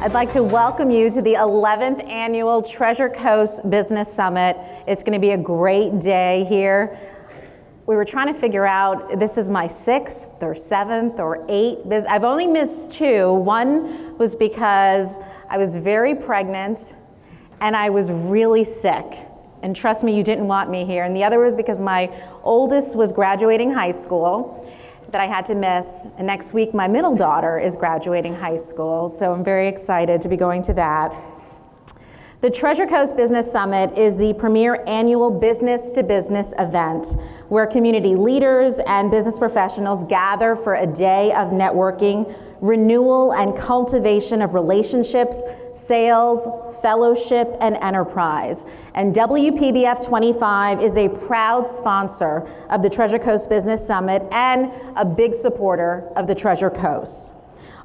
I'd like to welcome you to the 11th Annual Treasure Coast Business Summit. It's going to be a great day here. We were trying to figure out, this is my 6th or 7th or 8th. I've only missed 2. One was because I was very pregnant and I was really sick. And trust me, you didn't want me here. And the other was because my oldest was graduating high school that I had to miss. And next week, my middle daughter is graduating high school. So I'm very excited to be going to that. The Treasure Coast Business Summit is the premier annual business-to-business event where community leaders and business professionals gather for a day of networking, renewal, and cultivation of relationships, sales, fellowship, and enterprise. And WPBF 25 is a proud sponsor of the Treasure Coast Business Summit and a big supporter of the Treasure Coast.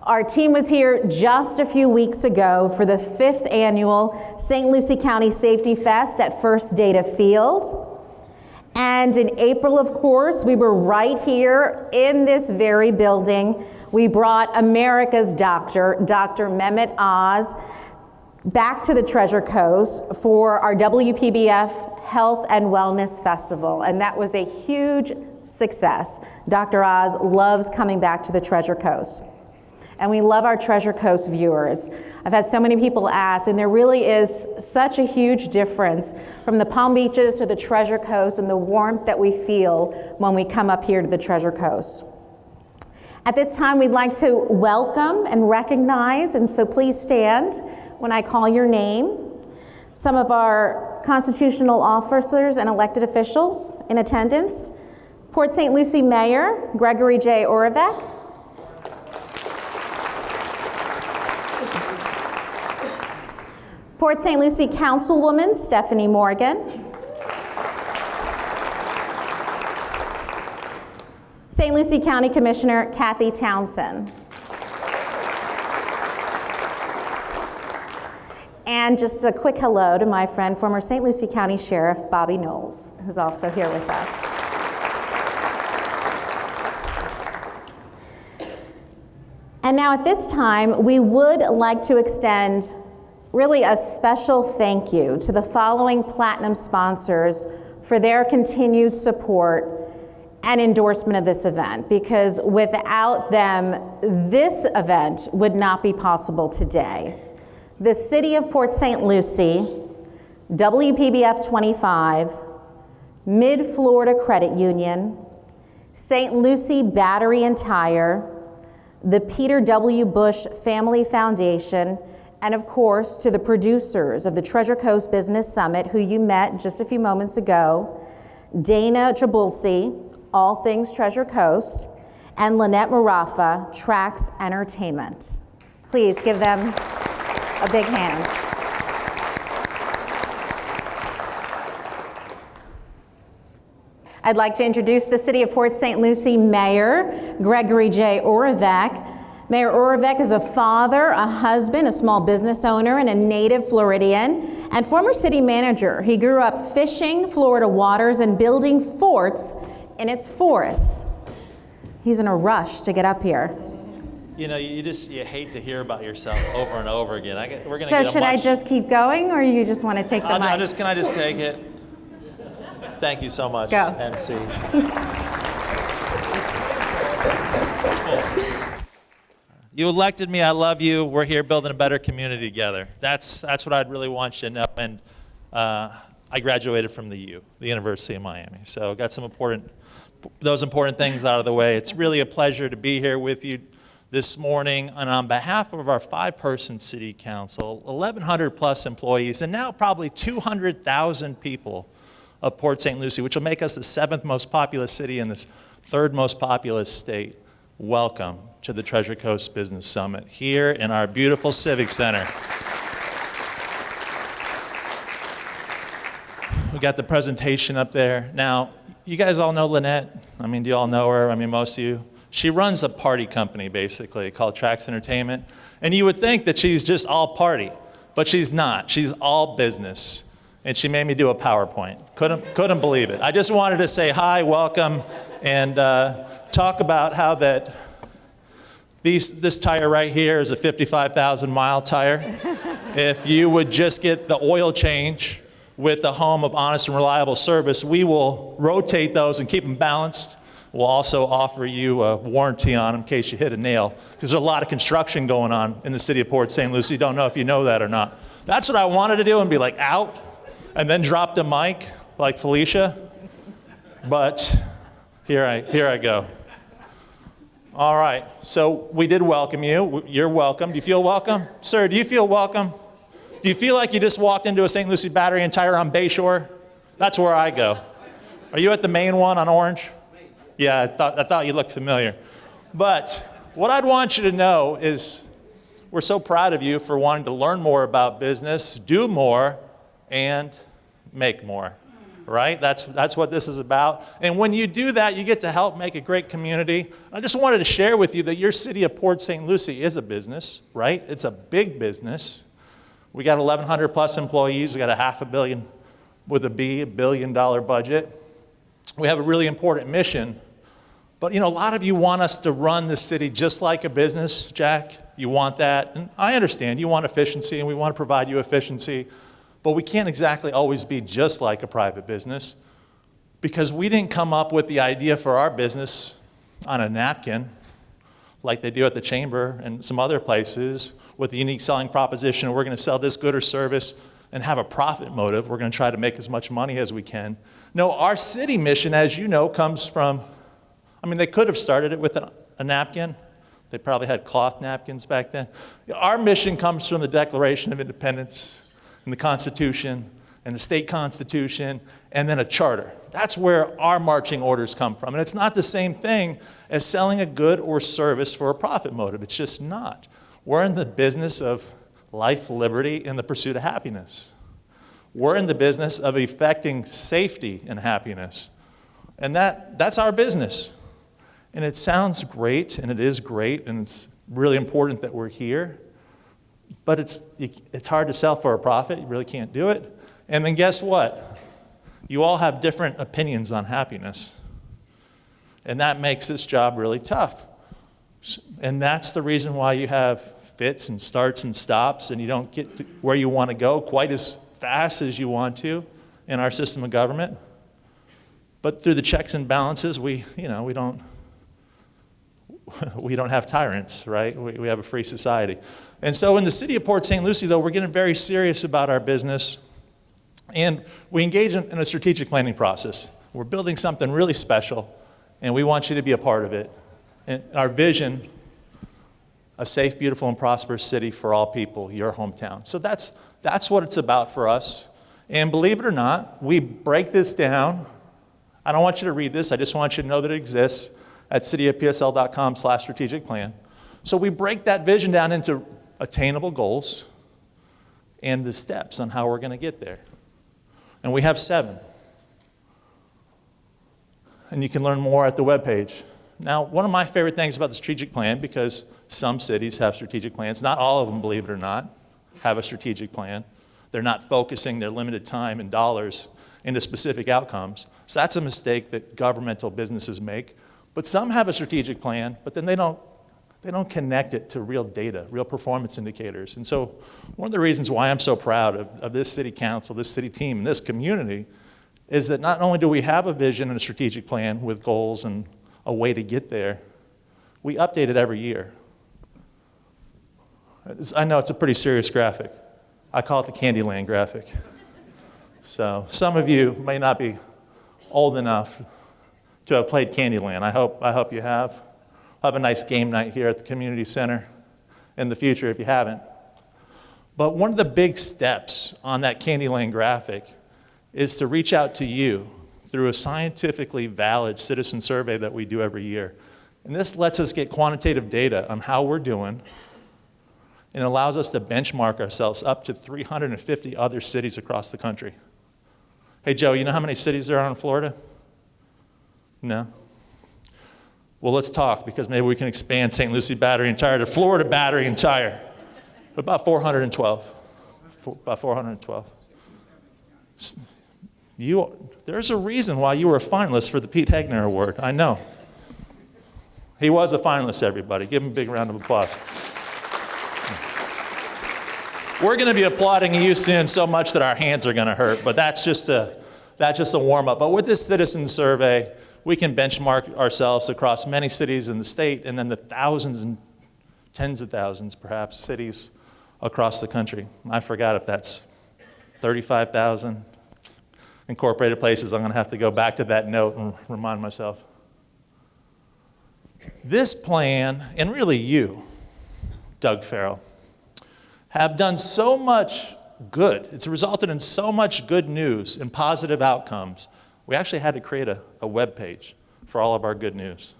Our team was here just a few weeks ago for the 5th annual St. Lucie County Safety Fest at First Data Field. And in April, of course, we were right here in this very building. We brought America's doctor, Dr. Mehmet Oz, back to the Treasure Coast for our WPBF Health and Wellness Festival. And that was a huge success. Dr. Oz loves coming back to the Treasure Coast. And we love our Treasure Coast viewers. I've had so many people ask, and there really is such a huge difference from the Palm Beaches to the Treasure Coast and the warmth that we feel when we come up here to the Treasure Coast. At this time, we'd like to welcome and recognize, and so please stand when I call your name, some of our constitutional officers and elected officials in attendance. Port St. Lucie Mayor Gregory J. Oravec. Port St. Lucie Councilwoman Stephanie Morgan. St. Lucie County Commissioner Kathy Townsend. And just a quick hello to my friend, former St. Lucie County Sheriff Bobby Knowles, who's also here with us. And now at this time, we would like to extend really a special thank you to the following platinum sponsors for their continued support and endorsement of this event, because without them, this event would not be possible today. The City of Port St. Lucie, WPBF 25, Mid-Florida Credit Union, St. Lucie Battery and Tire, the Peter W. Bush Family Foundation, and of course, to the producers of the Treasure Coast Business Summit, who you met just a few moments ago, Dana Trabulsi, All Things Treasure Coast, and Lynette Marafa, Trax Entertainment. Please give them a big hand. I'd like to introduce the City of Port St. Lucie Mayor Gregory J. Oravec. Mayor Oravec is a father, a husband, a small business owner, and a native Floridian, and former city manager. He grew up fishing Florida waters and building forts in its forests. He's in a rush to get up here. You know, you hate to hear about yourself over and over again. We're gonna so should I just keep going, or you just want to take the mic? Can I just take it? Thank you so much, Go. MC. You elected me, I love you. We're here building a better community together. That's what I'd really want you to know. And I graduated from the University of Miami. So got those important things out of the way. It's really a pleasure to be here with you this morning. And on behalf of our 5-person city council, 1,100 plus employees, and now probably 200,000 people of Port St. Lucie, which will make us the 7th most populous city in this 3rd most populous state, welcome to the Treasure Coast Business Summit here in our beautiful Civic Center. We got the presentation up there. Now, you guys all know Lynette. I mean, do you all know her? I mean, most of you. She runs a party company, basically, called Trax Entertainment. And you would think that she's just all party, but she's not. She's all business. And she made me do a PowerPoint. Couldn't believe it. I just wanted to say hi, welcome, and talk about how that This tire right here is a 55,000 mile tire. If you would just get the oil change with the home of honest and reliable service, we will rotate those and keep them balanced. We'll also offer you a warranty on them in case you hit a nail, because there's a lot of construction going on in the city of Port St. Lucie. Don't know if you know that or not. That's what I wanted to do, and be like out and then drop the mic like Felicia. But here I go. All right, so we did welcome you. You're welcome. Do you feel welcome? Sir, do you feel welcome? Do you feel like you just walked into a St. Lucie Battery and Tire on Bayshore? That's where I go. Are you at the main one on Orange? Yeah, I thought you looked familiar. But what I'd want you to know is we're so proud of you for wanting to learn more about business, do more, and make more. Right? That's what this is about. And when you do that, you get to help make a great community. I just wanted to share with you that your city of Port St. Lucie is a business, right? It's a big business. We got 1,100 plus employees. We got $500 million with a B, $1 billion budget. We have a really important mission. But a lot of you want us to run the city just like a business, Jack. You want that. And I understand. You want efficiency, and we want to provide you efficiency. But we can't exactly always be just like a private business, because we didn't come up with the idea for our business on a napkin like they do at the Chamber and some other places with a unique selling proposition. We're going to sell this good or service and have a profit motive. We're going to try to make as much money as we can. No, our city mission, as you know, comes from, they could have started it with a napkin. They probably had cloth napkins back then. Our mission comes from the Declaration of Independence, and the Constitution, and the state constitution, and then a charter. That's where our marching orders come from. And it's not the same thing as selling a good or service for a profit motive. It's just not. We're in the business of life, liberty, and the pursuit of happiness. We're in the business of effecting safety and happiness. And that's our business. And it sounds great, and it is great, and it's really important that we're here. But it's hard to sell for a profit. You really can't do it. And then guess what? You all have different opinions on happiness. And that makes this job really tough. And that's the reason why you have fits and starts and stops, and you don't get to where you want to go quite as fast as you want to in our system of government. But through the checks and balances, we don't have tyrants, right? We have a free society. And so in the city of Port St. Lucie, though, we're getting very serious about our business. And we engage in a strategic planning process. We're building something really special, and we want you to be a part of it. And our vision, a safe, beautiful, and prosperous city for all people, your hometown. So that's what it's about for us. And believe it or not, we break this down. I don't want you to read this. I just want you to know that it exists at cityofpsl.com/strategic plan. So we break that vision down into attainable goals and the steps on how we're going to get there. And we have 7. And you can learn more at the webpage. Now, one of my favorite things about the strategic plan, because some cities have strategic plans, not all of them, believe it or not, have a strategic plan. They're not focusing their limited time and dollars into specific outcomes. So that's a mistake that governmental businesses make. But some have a strategic plan, but then they don't connect it to real data, real performance indicators. And so one of the reasons why I'm so proud of this city council, this city team, and this community is that not only do we have a vision and a strategic plan with goals and a way to get there, we update it every year. I know it's a pretty serious graphic. I call it the Candyland graphic. So some of you may not be old enough to have played Candyland. I hope you have. We'll have a nice game night here at the community center in the future if you haven't. But one of the big steps on that Candyland graphic is to reach out to you through a scientifically valid citizen survey that we do every year. And this lets us get quantitative data on how we're doing, and allows us to benchmark ourselves up to 350 other cities across the country. Hey, Joe, you know how many cities there are in Florida? No? Well, let's talk, because maybe we can expand St. Lucie Battery and Tire to Florida Battery and Tire. About 412. About 412. There's a reason why you were a finalist for the Pete Hegner Award. I know. He was a finalist, everybody. Give him a big round of applause. We're going to be applauding you soon so much that our hands are going to hurt, but that's just a warm-up. But with this citizen survey, we can benchmark ourselves across many cities in the state and then the thousands and tens of thousands, perhaps, cities across the country. I forgot if that's 35,000 incorporated places. I'm going to have to go back to that note and remind myself. This plan, and really you, Doug Farrell, have done so much good. It's resulted in so much good news and positive outcomes. We actually had to create a web page for all of our good news.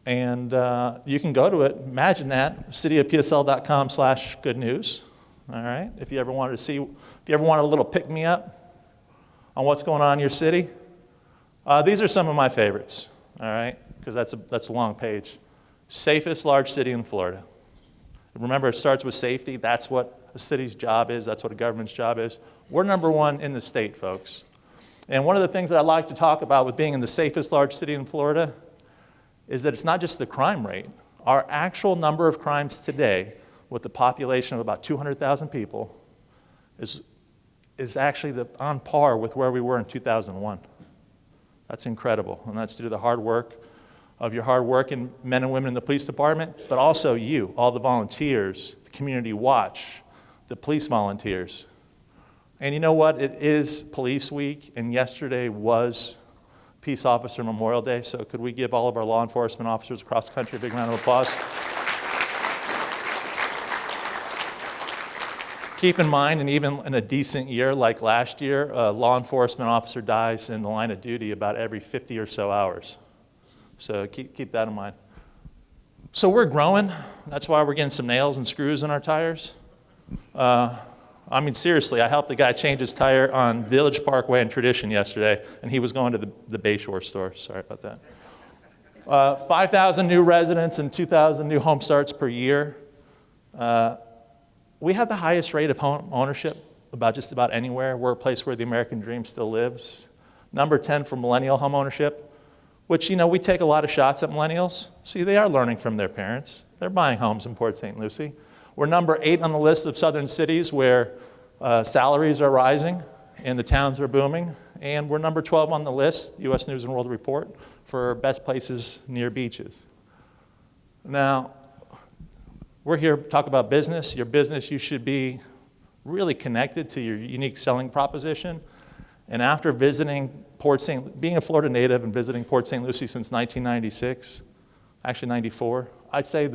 And you can go to it. Imagine that, cityofpsl.com/good news. All right. If you ever wanted to see, if you ever wanted a little pick me up on what's going on in your city, these are some of my favorites. All right, because that's a long page. Safest large city in Florida. Remember, it starts with safety. That's what a city's job is. That's what a government's job is. We're number one in the state, folks. And one of the things that I like to talk about with being in the safest large city in Florida is that it's not just the crime rate. Our actual number of crimes today, with the population of about 200,000 people, is actually on par with where we were in 2001. That's incredible, and that's due to the hard work of your hard-working men and women in the police department, but also you, all the volunteers, the community watch, the police volunteers. And you know what? It is Police Week, and yesterday was Peace Officer Memorial Day, so could we give all of our law enforcement officers across the country a big round of applause? Keep in mind, and even in a decent year like last year, a law enforcement officer dies in the line of duty about every 50 or so hours. So keep that in mind. So we're growing. That's why we're getting some nails and screws in our tires. I mean, seriously, I helped a guy change his tire on Village Parkway and Tradition yesterday, and he was going to the Bayshore store. Sorry about that. 5,000 new residents and 2,000 new home starts per year. We have the highest rate of home ownership just about anywhere. We're a place where the American dream still lives. Number 10 for millennial home ownership, which, we take a lot of shots at millennials. See, they are learning from their parents. They're buying homes in Port St. Lucie. We're number 8 on the list of southern cities where salaries are rising and the towns are booming. And we're number 12 on the list, U.S. News and World Report, for best places near beaches. Now, we're here to talk about business. Your business, you should be really connected to your unique selling proposition. And after visiting being a Florida native and visiting Port St. Lucie since 1996, actually 94, I'd say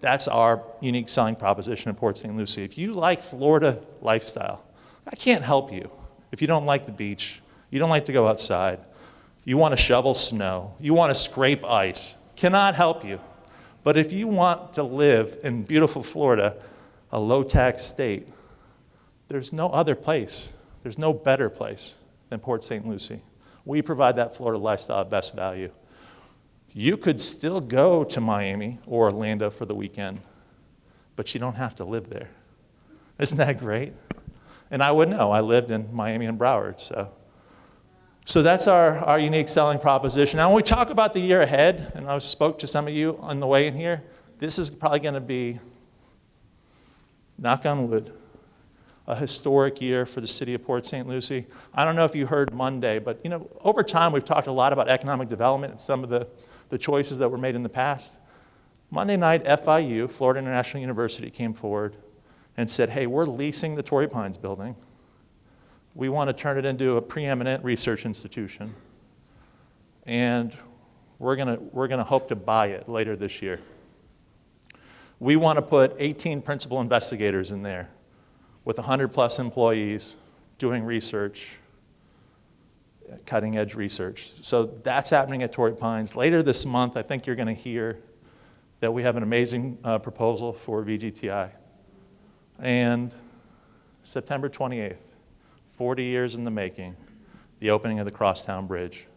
that's our unique selling proposition in Port St. Lucie. If you like Florida lifestyle, I can't help you. If you don't like the beach, you don't like to go outside, you want to shovel snow, you want to scrape ice, cannot help you. But if you want to live in beautiful Florida, a low-tax state, there's no other place, there's no better place than Port St. Lucie. We provide that Florida lifestyle at best value. You could still go to Miami or Orlando for the weekend, but you don't have to live there. Isn't that great? And I would know. I lived in Miami and Broward, So that's our unique selling proposition. Now, when we talk about the year ahead, and I spoke to some of you on the way in here, this is probably going to be, knock on wood, a historic year for the city of Port St. Lucie. I don't know if you heard Monday, but over time we've talked a lot about economic development and some of the choices that were made in the past. Monday night, FIU, Florida International University, came forward and said, hey, we're leasing the Torrey Pines building. We want to turn it into a preeminent research institution. And we're gonna hope to buy it later this year. We want to put 18 principal investigators in there with 100+ employees doing research, cutting-edge research. So that's happening at Torrey Pines. Later this month, I think you're going to hear that we have an amazing proposal for VGTI. And September 28th, 40 years in the making, the opening of the Crosstown Bridge.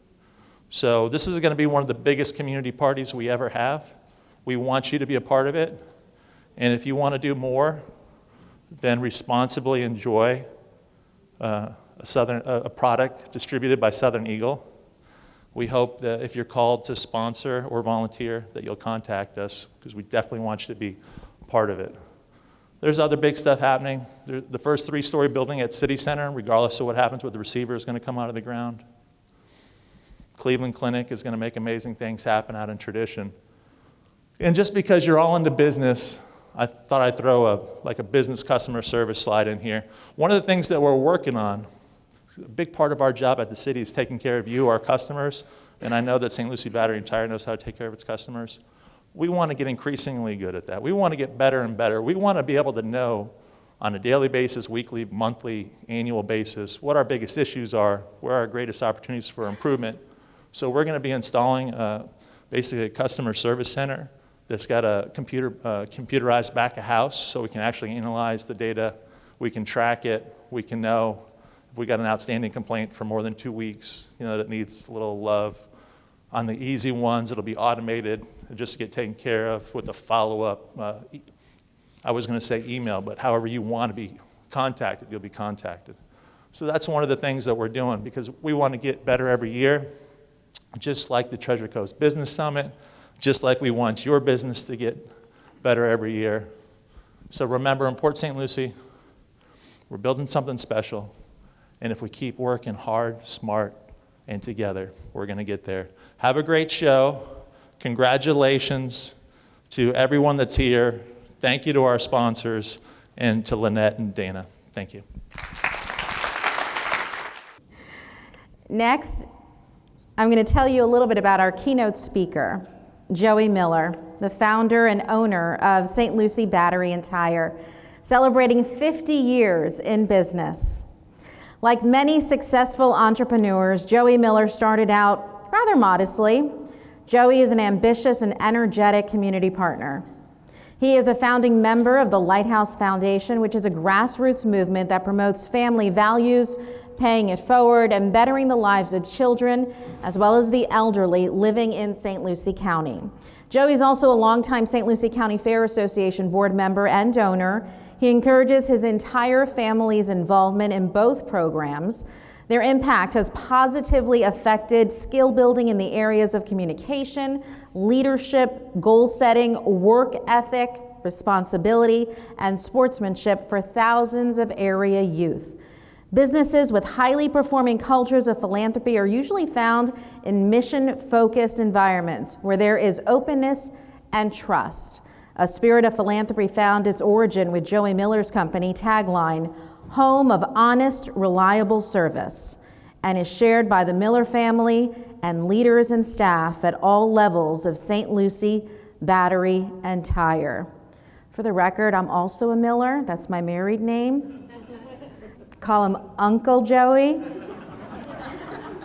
So this is going to be one of the biggest community parties we ever have. We want you to be a part of it. And if you want to do more, then responsibly enjoy a product distributed by Southern Eagle. We hope that if you're called to sponsor or volunteer, that you'll contact us, because we definitely want you to be part of it. There's other big stuff happening. The first 3-story building at City Center, regardless of what happens with the receiver, is going to come out of the ground. Cleveland Clinic is going to make amazing things happen out in Tradition. And just because you're all into business, I thought I'd throw a business customer service slide in here. One of the things that we're working on, a big part of our job at the city is taking care of you, our customers, and I know that St. Lucie Battery Tire knows how to take care of its customers. We want to get increasingly good at that. We want to get better and better. We want to be able to know on a daily basis, weekly, monthly, annual basis, what our biggest issues are, where our greatest opportunities for improvement. So we're going to be installing basically a customer service center that's got a computerized back of house, so we can actually analyze the data, we can track it, we can know if we got an outstanding complaint for more than 2 weeks, that needs a little love. On the easy ones, it'll be automated and just get taken care of with a follow-up. I was going to say email, but however you want to be contacted, you'll be contacted. So that's one of the things that we're doing, because we want to get better every year, just like the Treasure Coast Business Summit, just like we want your business to get better every year. So remember, in Port St. Lucie, we're building something special. And if we keep working hard, smart, and together, we're going to get there. Have a great show. Congratulations to everyone that's here. Thank you to our sponsors, and to Lynette and Dana. Thank you. Next, I'm going to tell you a little bit about our keynote speaker, Joey Miller, the founder and owner of St. Lucie Battery Tire, celebrating 50 years in business. Like many successful entrepreneurs, Joey Miller started out rather modestly. Joey is an ambitious and energetic community partner. He is a founding member of the Lighthouse Foundation, which is a grassroots movement that promotes family values, paying it forward, and bettering the lives of children, as well as the elderly living in St. Lucie County. Joey is also a longtime St. Lucie County Fair Association board member and donor. He encourages his entire family's involvement in both programs. Their impact has positively affected skill building in the areas of communication, leadership, goal setting, work ethic, responsibility, and sportsmanship for thousands of area youth. Businesses with highly performing cultures of philanthropy are usually found in mission-focused environments where there is openness and trust. A spirit of philanthropy found its origin with Joey Miller's company tagline, "Home of honest, reliable service," and is shared by the Miller family and leaders and staff at all levels of St. Lucie Battery and Tire. For the record, I'm also a Miller. That's my married name. Call him Uncle Joey.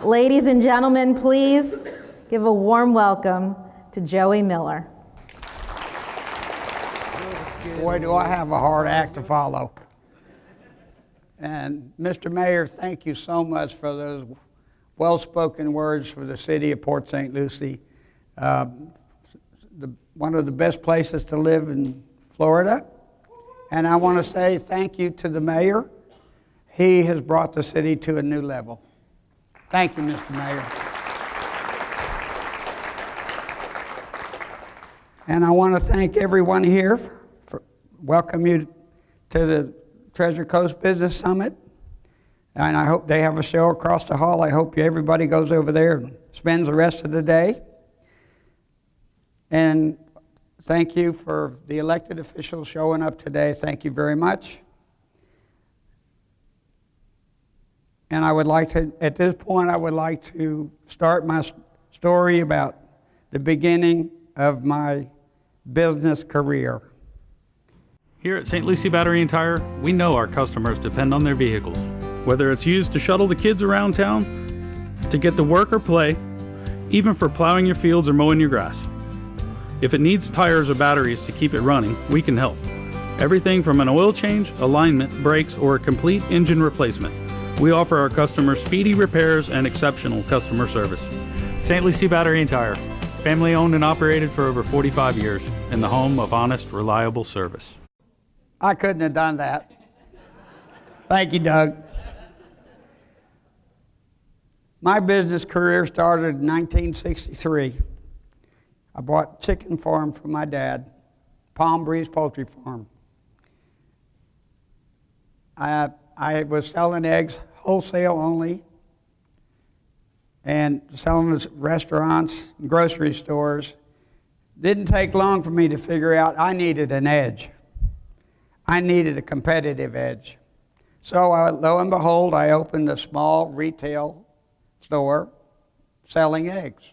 Ladies and gentlemen, please give a warm welcome to Joey Miller. Boy, do I have a hard act to follow. And Mr. Mayor, thank you so much for those well-spoken words for the city of Port St. Lucie. One of the best places to live in Florida. And I want to say thank you to the mayor. He has brought the city to a new level. Thank you, Mr. Mayor. And I want to thank everyone here for welcome you to the Treasure Coast Business Summit. And I hope they have a show across the hall. I hope everybody goes over there and spends the rest of the day. And thank you for the elected officials showing up today. Thank you very much. And I would like to, at this point, I would like to start my story about the beginning of my business career. Here at St. Lucie Battery and Tire, we know our customers depend on their vehicles. Whether it's used to shuttle the kids around town, to get to work or play, even for plowing your fields or mowing your grass. If it needs tires or batteries to keep it running, we can help. Everything from an oil change, alignment, brakes, or a complete engine replacement. We offer our customers speedy repairs and exceptional customer service. St. Lucie Battery and Tire, family owned and operated for over 45 years, and the home of honest, reliable service. I couldn't have done that. Thank you, Doug. My business career started in 1963. I bought a chicken farm from my dad, Palm Breeze Poultry Farm. I was selling eggs wholesale only and selling to restaurants and grocery stores. Didn't take long for me to figure out I needed an edge. I needed a competitive edge. So lo and behold, I opened a small retail store selling eggs.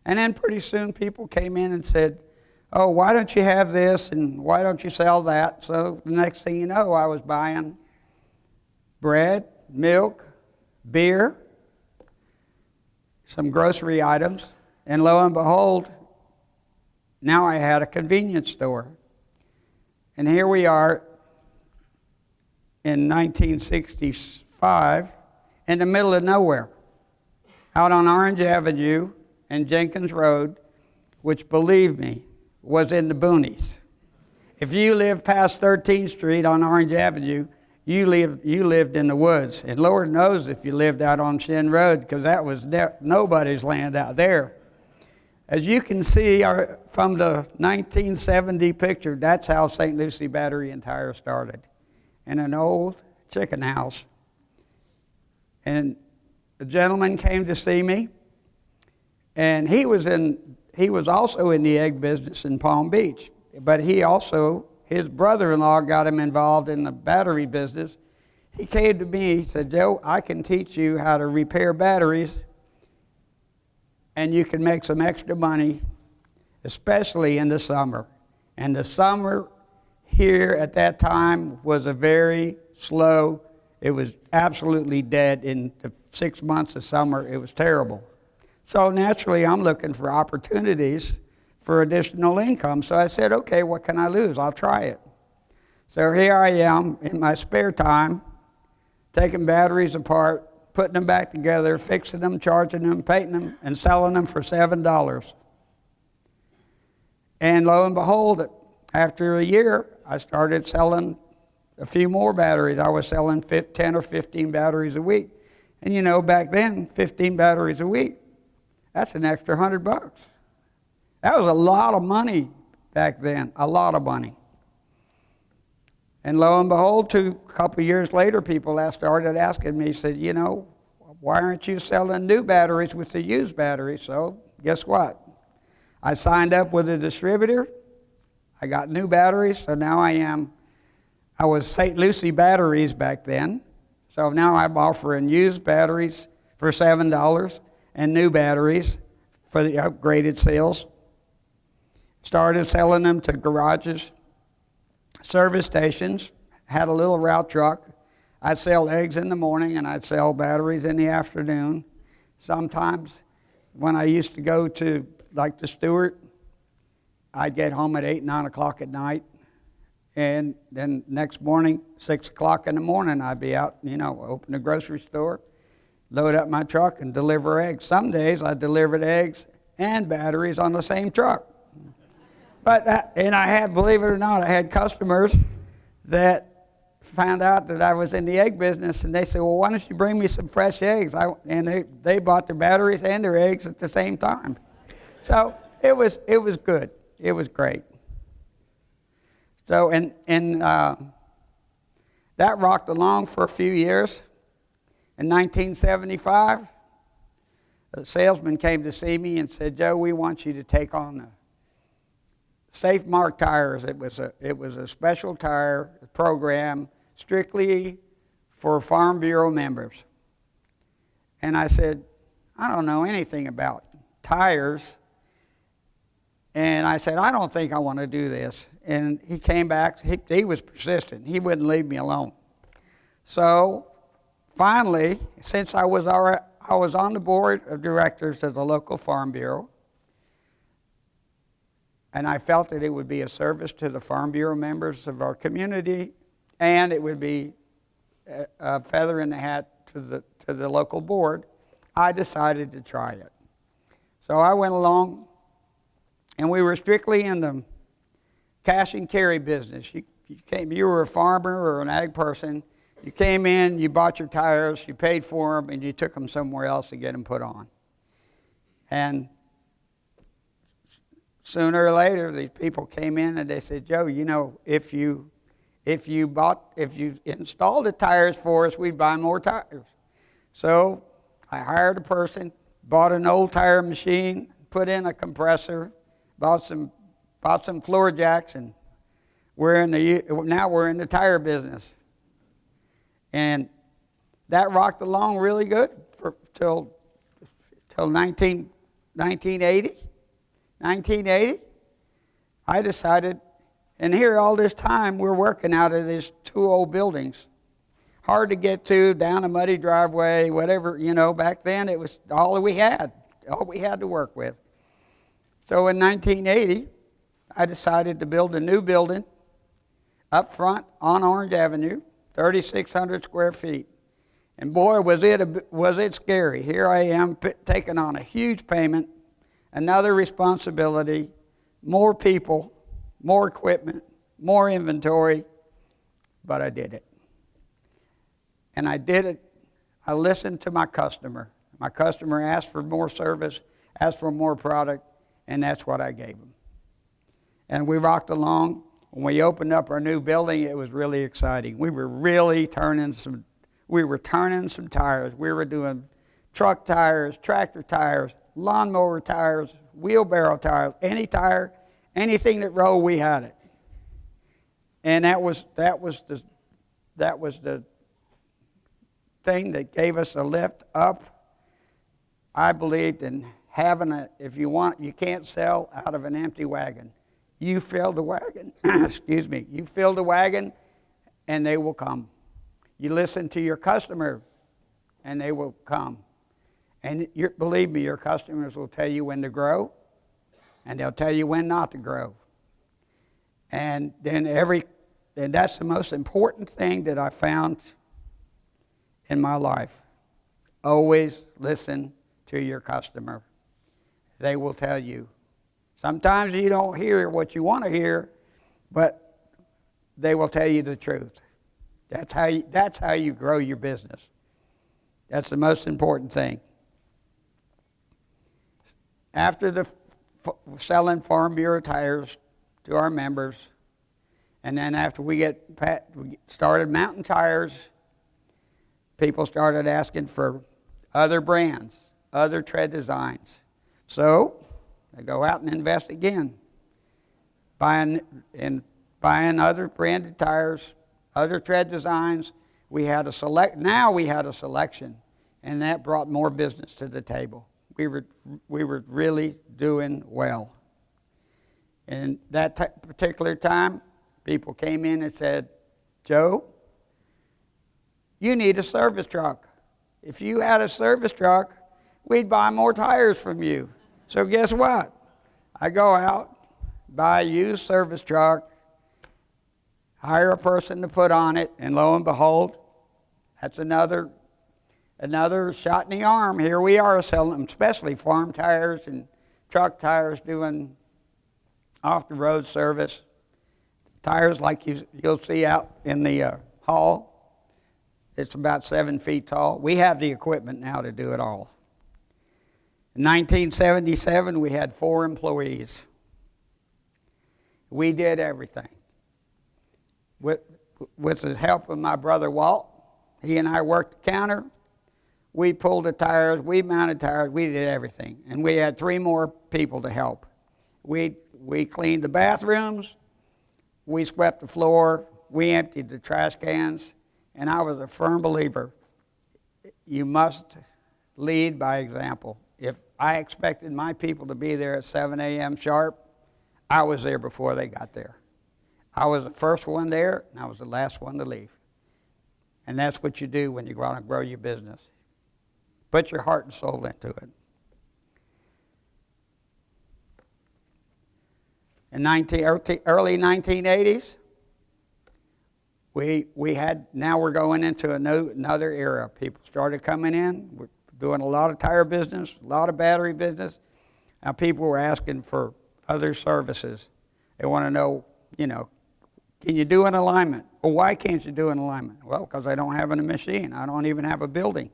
And then pretty soon people came in and said, oh, why don't you have this and why don't you sell that? So the next thing you know, I was buying bread, milk, beer, some grocery items, and lo and behold, now I had a convenience store. And here we are in 1965 in the middle of nowhere, out on Orange Avenue and Jenkins Road, which, believe me, was in the boonies. If you lived past 13th Street on Orange Avenue, you lived in the woods. And Lord knows if you lived out on Shin Road, because that was nobody's land out there. As you can see from the 1970 picture, that's how St. Lucie Battery and Tire started, in an old chicken house. And a gentleman came to see me, and he was also in the egg business in Palm Beach, but his brother-in-law got him involved in the battery business. He came to me, he said, Joe, I can teach you how to repair batteries, and you can make some extra money, especially in the summer. And the summer here at that time was a very slow, it was absolutely dead. In the 6 months of summer, it was terrible. So naturally, I'm looking for opportunities for additional income. So I said, okay, what can I lose? I'll try it. So here I am in my spare time, taking batteries apart, putting them back together, fixing them, charging them, painting them, and selling them for $7. And lo and behold, after a year, I started selling a few more batteries. I was selling 10 or 15 batteries a week. And you know, back then, 15 batteries a week, that's an extra $100. That was a lot of money back then, a lot of money. And lo and behold, a couple of years later, people started asking me, said, you know, why aren't you selling new batteries with the used batteries? So guess what? I signed up with a distributor. I got new batteries, so now I was St. Lucie Batteries back then. So now I'm offering used batteries for $7 and new batteries for the upgraded sales. Started selling them to garages, service stations, had a little route truck. I'd sell eggs in the morning and I'd sell batteries in the afternoon. Sometimes when I used to go to like the Stewart, I'd get home at 8, 9 o'clock at night. And then next morning, 6 o'clock in the morning, I'd be out, open the grocery store, load up my truck and deliver eggs. Some days I delivered eggs and batteries on the same truck. And I had, believe it or not, I had customers that found out that I was in the egg business, and they said, well, why don't you bring me some fresh eggs? And they bought their batteries and their eggs at the same time. So it was good. It was great. So that rocked along for a few years. In 1975, a salesman came to see me and said, Joe, we want you to take on the Safe Mark tires. It was a special tire program strictly for Farm Bureau members. And I said, I don't know anything about tires. And I said, I don't think I want to do this. And he came back. He was persistent. He wouldn't leave me alone. So finally, since I was on the board of directors of the local Farm Bureau, and I felt that it would be a service to the Farm Bureau members of our community, and it would be a feather in the hat to the local board, I decided to try it. So I went along, and we were strictly in the cash and carry business. You were a farmer or an ag person, You came in, you bought your tires, you paid for them, and you took them somewhere else to get them put on. And sooner or later, these people came in and they said, Joe, you know, if you installed the tires for us, we'd buy more tires. So I hired a person, bought an old tire machine, put in a compressor, bought some floor jacks, and now we're in the tire business. And that rocked along really good till 1980. 1980, I decided, and here all this time we're working out of these two old buildings. Hard to get to, down a muddy driveway, whatever, you know, back then it was all we had to work with. So in 1980, I decided to build a new building up front on Orange Avenue, 3,600 square feet. And boy, was it scary. Here I am taking on a huge payment, another responsibility, more people, more equipment, more inventory, but I did it. And I did it. I listened to my customer. My customer asked for more service, asked for more product, and that's what I gave them. And we rocked along. When we opened up our new building, it was really exciting. We were really turning some tires. We were doing truck tires, tractor tires, lawnmower tires, wheelbarrow tires, any tire, anything that rolled, we had it. And that was the thing that gave us a lift up. I believed in having if you want, you can't sell out of an empty wagon. You fill the wagon, excuse me, you fill the wagon and they will come. You listen to your customer and they will come. And believe me, your customers will tell you when to grow and they'll tell you when not to grow. And that's the most important thing that I found in my life. Always listen to your customer. They will tell you. Sometimes you don't hear what you want to hear, but they will tell you the truth. That's how you grow your business. That's the most important thing. After selling Farm Bureau tires to our members, and then after we started Mountain Tires, people started asking for other brands, other tread designs. So they go out and invest again, buying other branded tires, other tread designs. Now we had a selection, and that brought more business to the table. We were really doing well. And that particular time, people came in and said, Joe, you need a service truck. If you had a service truck, we'd buy more tires from you. So guess what? I go out, buy a used service truck, hire a person to put on it, and lo and behold, that's another shot in the arm. Here we are selling them, especially farm tires and truck tires, doing off-the-road service. Tires like you'll see out in the hall. It's about 7 feet tall. We have the equipment now to do it all. In 1977, we had 4 employees. We did everything. With the help of my brother Walt, he and I worked the counter. We pulled the tires, we mounted tires, we did everything. And we had 3 more people to help. We cleaned the bathrooms, we swept the floor, we emptied the trash cans, and I was a firm believer, you must lead by example. If I expected my people to be there at 7 a.m. sharp, I was there before they got there. I was the first one there, and I was the last one to leave. And that's what you do when you want to grow your business. Put your heart and soul into it. In early 1980s, now we're going into another era. People started coming in. We're doing a lot of tire business, a lot of battery business. Now people were asking for other services. They want to know, Can you do an alignment? Well, why can't you do an alignment? Well, because I don't have a machine. I don't even have a building.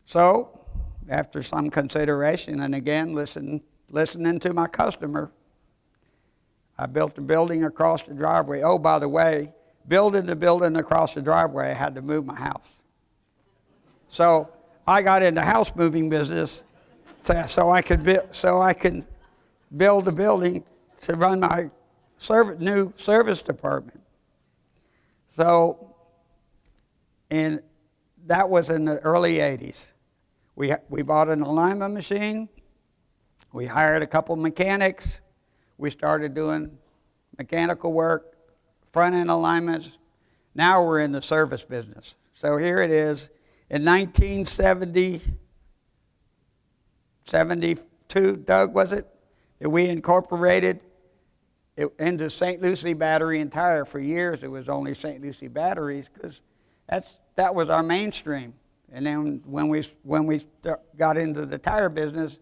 So, after some consideration, and again, listening to my customer, I built a building across the driveway. Oh, by the way, building the building across the driveway, I had to move my house. So I got into house moving business so I could build a building to run my new service department. So, and that was in the early 80s. We bought an alignment machine. We hired a couple mechanics. We started doing mechanical work, front-end alignments. Now we're in the service business. So here it is. In 1972, Doug, was it, that we incorporated it into St. Lucie Battery and Tire. For years, it was only St. Lucie Batteries because that was our mainstream. And then when we got into the tire business,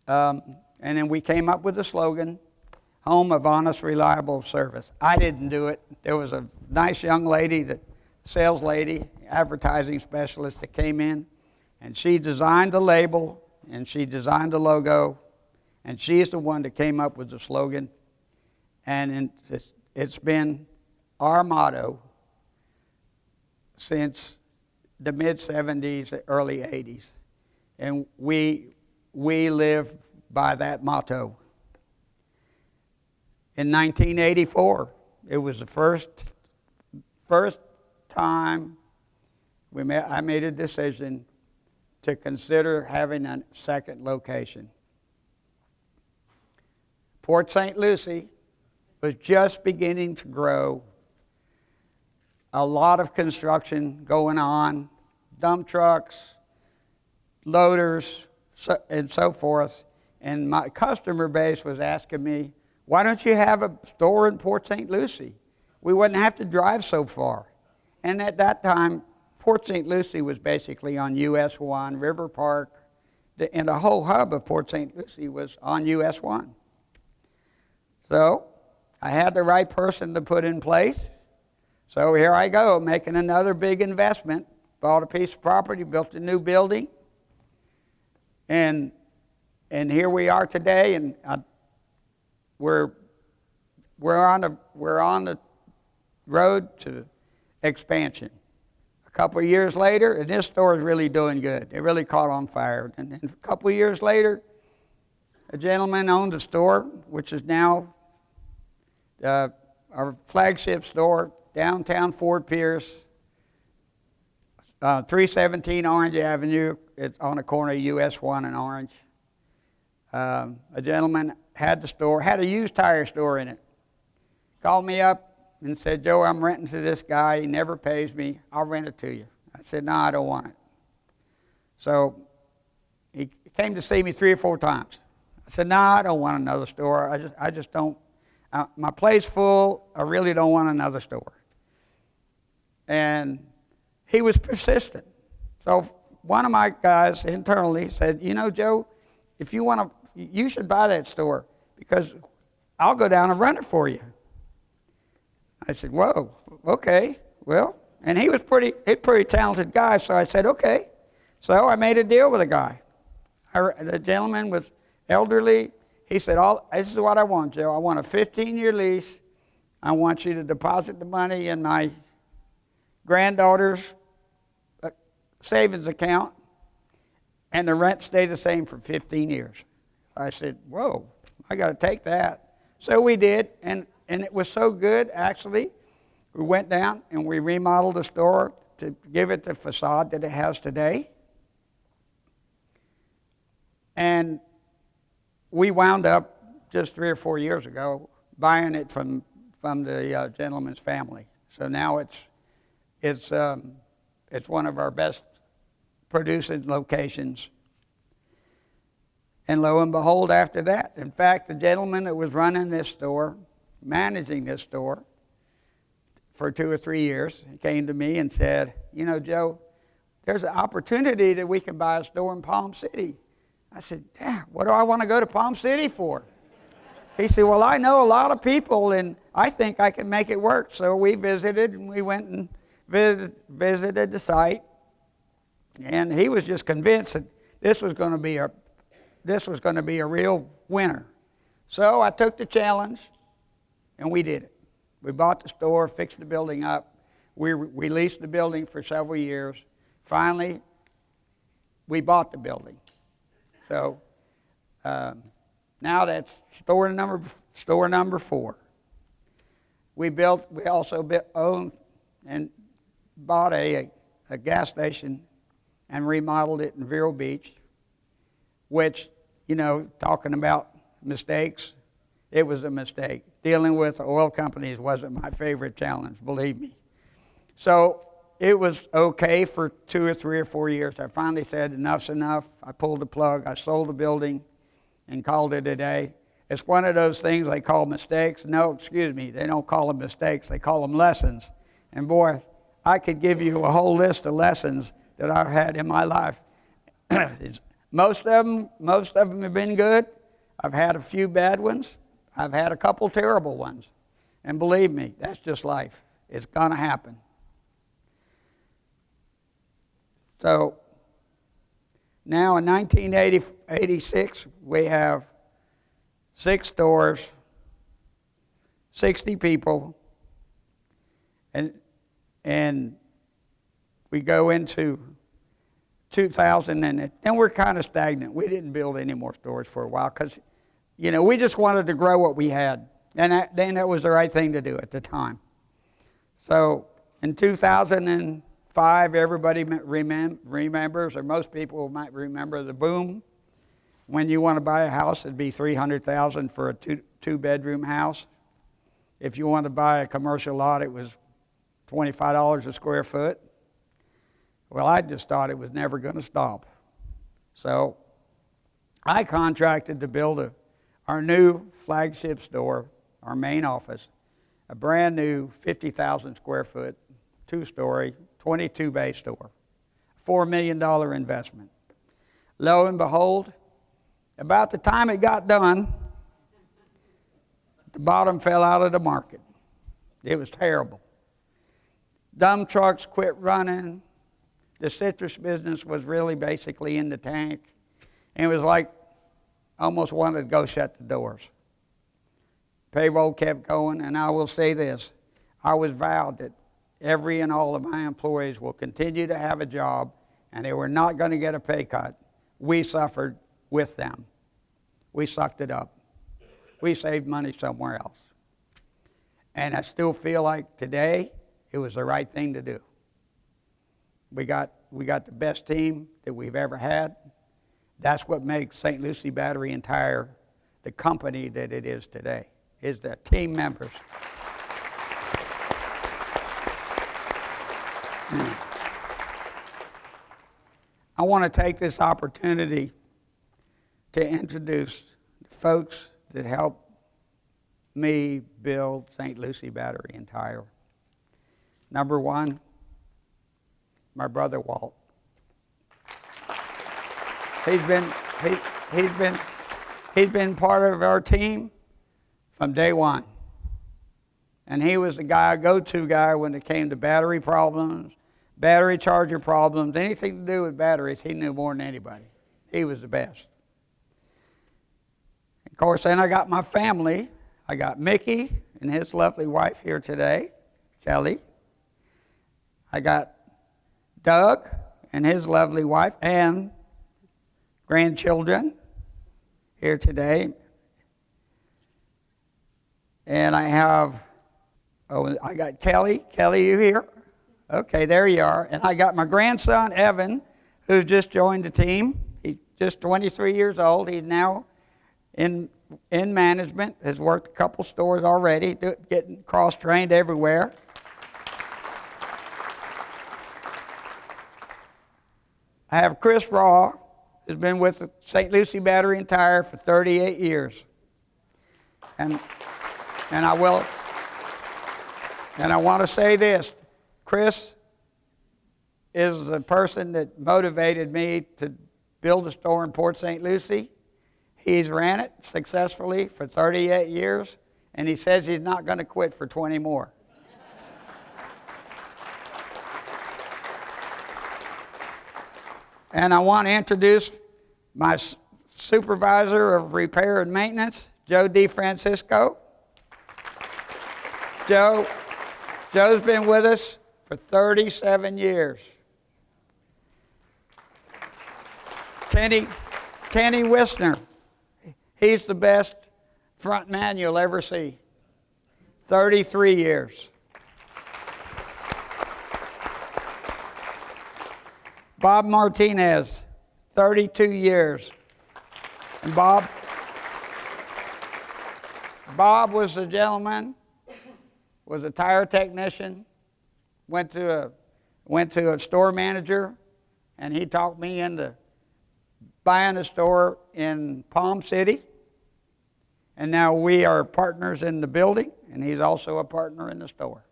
and then we came up with the slogan, home of honest, reliable service. I didn't do it. There was a nice young lady, sales lady, advertising specialist that came in, and she designed the label, and she designed the logo, and she's the one that came up with the slogan. And it's been our motto since the mid-'70s, early '80s. And we live by that motto. In 1984, it was the first time I made a decision to consider having a second location. Port St. Lucie was just beginning to grow. A lot of construction going on, dump trucks, loaders, and so forth. And my customer base was asking me, why don't you have a store in Port St. Lucie? We wouldn't have to drive so far. And at that time, Port St. Lucie was basically on US 1, River Park, and the whole hub of Port St. Lucie was on US 1. So I had the right person to put in place. So here I go, making another big investment. Bought a piece of property, built a new building, and here we are today. And we're on the road to expansion. A couple of years later, and this store is really doing good. It really caught on fire. And then a couple of years later, a gentleman owned a store, which is now our flagship store, downtown Fort Pierce, 317 Orange Avenue. It's on the corner of US 1 and Orange. A gentleman had the store, had a used tire store in it. Called me up and said, Joe, I'm renting to this guy. He never pays me. I'll rent it to you. I said, no, I don't want it. So he came to see me 3 or 4 times. I said, no, I don't want another store. I just don't. My plate's full. I really don't want another store. And he was persistent. So one of my guys internally said, you know, Joe, if you want to, you should buy that store because I'll go down and run it for you. I said, whoa, okay, well, and he was a pretty talented guy, so I said, okay. So I made a deal with the guy. The gentleman was elderly. He said, this is what I want, Joe. I want a 15-year lease. I want you to deposit the money in my granddaughter's savings account, and the rent stayed the same for 15 years. I said, whoa, I got to take that. So we did, and it was so good, actually. We went down and we remodeled the store to give it the facade that it has today. And we wound up just 3 or 4 years ago buying it from the gentleman's family. So now it's one of our best producing locations. And lo and behold, after that, in fact, the gentleman that was running this store, managing this store for 2 or 3 years, he came to me and said, you know, Joe, there's an opportunity that we can buy a store in Palm City. I said, yeah, what do I want to go to Palm City for? he said, well, I know a lot of people, and I think I can make it work. So we visited, and we went and visited the site, and he was just convinced that this was going to be a real winner. So I took the challenge, and we did it. We bought the store, fixed the building up. We leased the building for several years. Finally, we bought the building. So now that's store number 4. We also owned and bought a gas station and remodeled it in Vero Beach, which, talking about mistakes, it was a mistake. Dealing with oil companies wasn't my favorite challenge, believe me. So it was okay for 2 or 3 or 4 years. I finally said, enough's enough. I pulled the plug. I sold the building and called it a day. It's one of those things they call mistakes. No, excuse me, they don't call them mistakes. They call them lessons. And boy, I could give you a whole list of lessons that I've had in my life. Most of them have been good. I've had a few bad ones. I've had a couple terrible ones. And believe me, that's just life. It's going to happen. So now in 1986, we have 6 stores, 60 people, and we go into 2000, and then we're kind of stagnant. We didn't build any more stores for a while because, we just wanted to grow what we had, and then that was the right thing to do at the time. So in 2005, everybody remembers, or most people might remember the boom. When you want to buy a house, it'd be $300,000 for a two-bedroom house. If you want to buy a commercial lot, it was $25 a square foot. Well, I just thought it was never going to stop. So I contracted to build our new flagship store, our main office, a brand new 50,000 square foot, 2-story, 22-bay store, $4 million investment. Lo and behold, about the time it got done, the bottom fell out of the market. It was terrible. Dump trucks quit running. The citrus business was really basically in the tank. And it was like almost wanted to go shut the doors. Payroll kept going, and I will say this. I was vowed that every and all of my employees will continue to have a job, and they were not going to get a pay cut. We suffered with them. We sucked it up. We saved money somewhere else. And I still feel like today it was the right thing to do. We got the best team that we've ever had. That's what makes St. Lucie Battery and Tire the company that it is today, is the team members. I want to take this opportunity to introduce the folks that helped me build St. Lucie Battery and Tire. Number 1, my brother Walt. He's been part of our team from day one. And he was the go-to guy when it came to battery problems, battery charger problems, anything to do with batteries. He knew more than anybody. He was the best. Of course, then I got my family. I got Mickey and his lovely wife here today, Kelly. I got Doug and his lovely wife and grandchildren here today. And I got Kelly. Kelly, you here? Okay, there you are. And I got my grandson, Evan, who just joined the team. He's just 23 years old. He's now in management, has worked a couple stores already, getting cross-trained everywhere. I have Chris Raw, who's been with St. Lucie Battery and Tire for 38 years. And I want to say this. Chris is the person that motivated me to build a store in Port St. Lucie. He's ran it successfully for 38 years, and he says he's not going to quit for 20 more. And I want to introduce my supervisor of repair and maintenance, Joe Defrancisco. Joe's been with us for 37 years. Kenny Wisner, he's the best front man you'll ever see. 33 years. Bob Martinez, 32 years. And Bob was a gentleman, was a tire technician, went to a store manager, and he talked me into buying a store in Palm City. And now we are partners in the building, and he's also a partner in the store.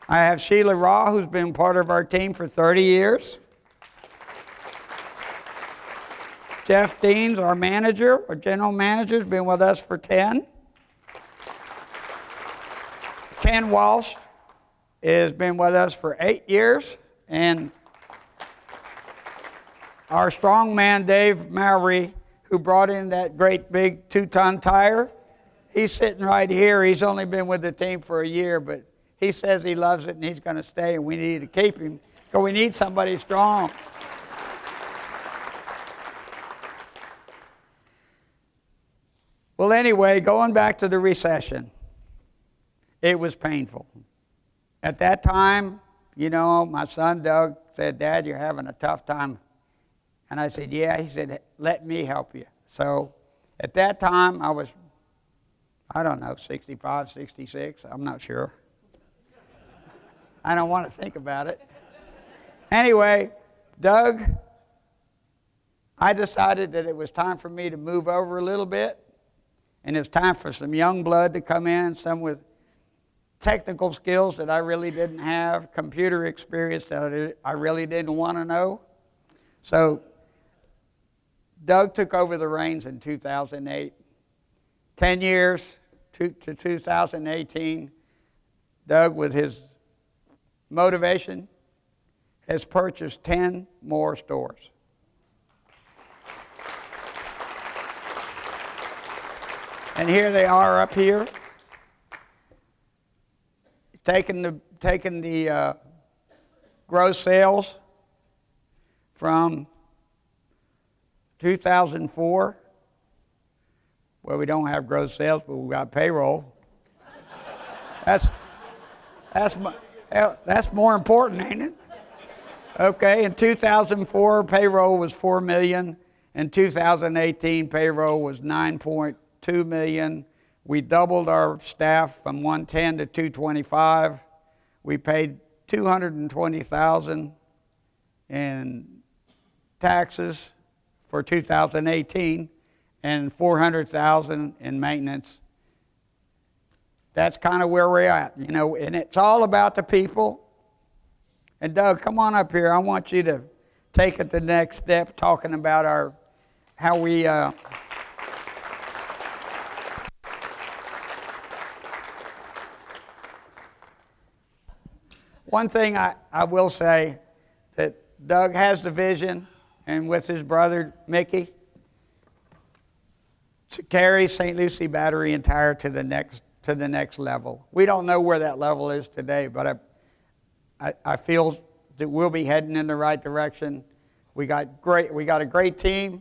I have Sheila Raw, who's been part of our team for 30 years. Jeff Deans, our general manager, has been with us for 10. Ken Walsh has been with us for 8 years. And our strongman, Dave Mowry, who brought in that great big 2-ton tire, he's sitting right here. He's only been with the team for a year, but he says he loves it and he's going to stay, and we need to keep him. So we need somebody strong. Well, anyway, going back to the recession, it was painful. At that time, you know, my son Doug said, "Dad, you're having a tough time." And I said, "Yeah." He said, "Let me help you." So at that time, I was, 65, 66, I'm not sure. I don't want to think about it. Anyway, Doug, I decided that it was time for me to move over a little bit, and it was time for some young blood to come in, some with technical skills that I really didn't have, computer experience that I really didn't want to know. So Doug took over the reins in 2008. 10 years to 2018, Doug, with his motivation, has purchased 10 more stores. And here they are up here, taking the gross sales from 2004. Well, we don't have gross sales, but we've got payroll. That's more important, ain't it? Okay, in 2004, payroll was $4 million. In 2018, payroll was $9.2 million. We doubled our staff from 110 to 225. We paid $220,000 in taxes for 2018 and $400,000 in maintenance. That's kind of where we're at, you know, and it's all about the people. And Doug, come on up here. I want you to take it the next step, talking about how we. One thing I will say, that Doug has the vision, and with his brother Mickey, to carry St. Lucie Battery and Tire to the next level. We don't know where that level is today, but I feel that we'll be heading in the right direction. We got a great team.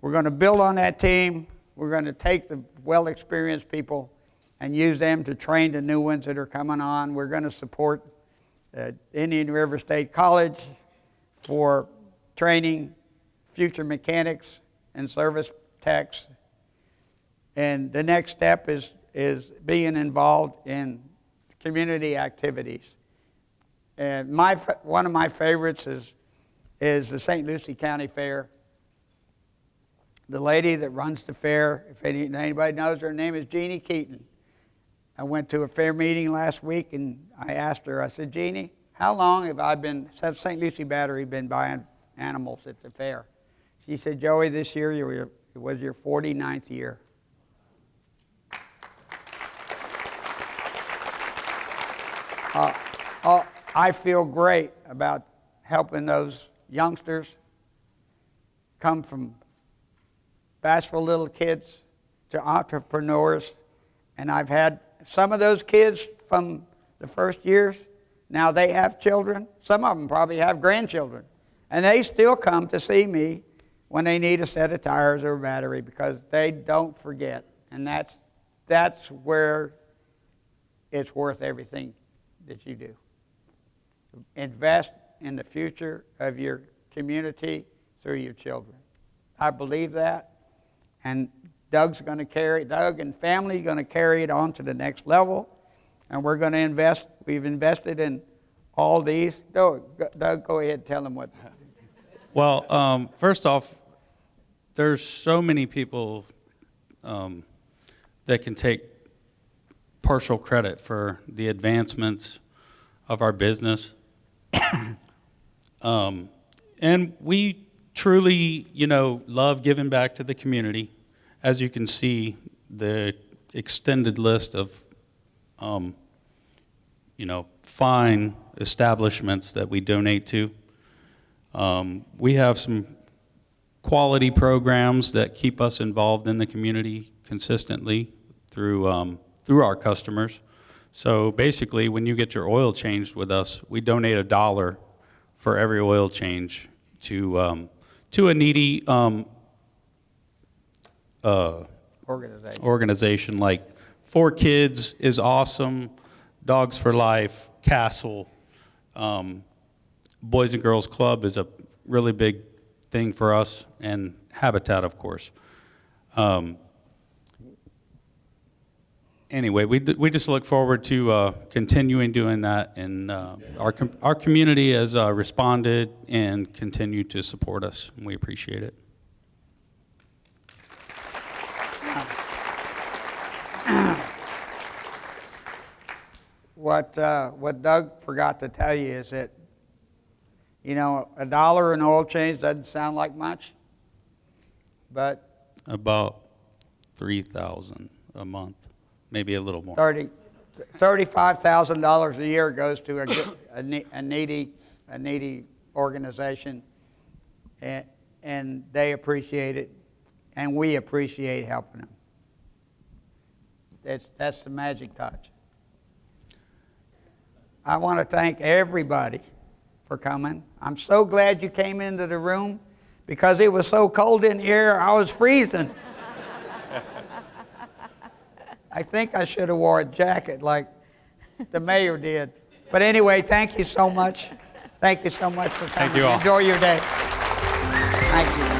We're going to build on that team. We're going to take the well-experienced people and use them to train the new ones that are coming on. We're going to support Indian River State College for training future mechanics and service techs. And the next step is being involved in community activities. And one of my favorites is the St. Lucie County Fair. The lady that runs the fair, if anybody knows her name, is Jeannie Keaton. I went to a fair meeting last week, and I asked her, I said, "Jeannie, how long have I been, since St. Lucie Battery, been buying animals at the fair? She said, Joey, this year it was your 49th year. I feel great about helping those youngsters come from bashful little kids to entrepreneurs. And I've had some of those kids from the first years, now they have children. Some of them probably have grandchildren. And they still come to see me when they need a set of tires or a battery because they don't forget. And that's where it's worth everything that you do. Invest in the future of your community through your children. I believe that. And Doug and family are going to carry it on to the next level. And we're going to invest. We've invested in all these. Doug, go ahead and tell them what. Well, first off, there's so many people that can take partial credit for the advancements of our business. And we truly, love giving back to the community. As you can see, the extended list of, fine establishments that we donate to. We have some quality programs that keep us involved in the community consistently through our customers. So basically, when you get your oil changed with us, we donate $1 for every oil change to a needy organization like 4Kids is awesome, Dogs for Life, Castle, Boys and Girls Club is a really big thing for us, and Habitat, of course. Anyway, we just look forward to continuing doing that, and our community has responded and continued to support us, and we appreciate it. What Doug forgot to tell you is that, $1 in oil change doesn't sound like much, but about $3,000 a month, maybe a little more. $35,000 a year goes to a needy organization, and they appreciate it, and we appreciate helping them. That's the magic touch. I want to thank everybody for coming. I'm so glad you came into the room because it was so cold in here, I was freezing. I think I should have wore a jacket like the mayor did. But anyway, thank you so much. Thank you so much for coming. Thank you all. Enjoy your day. Thank you.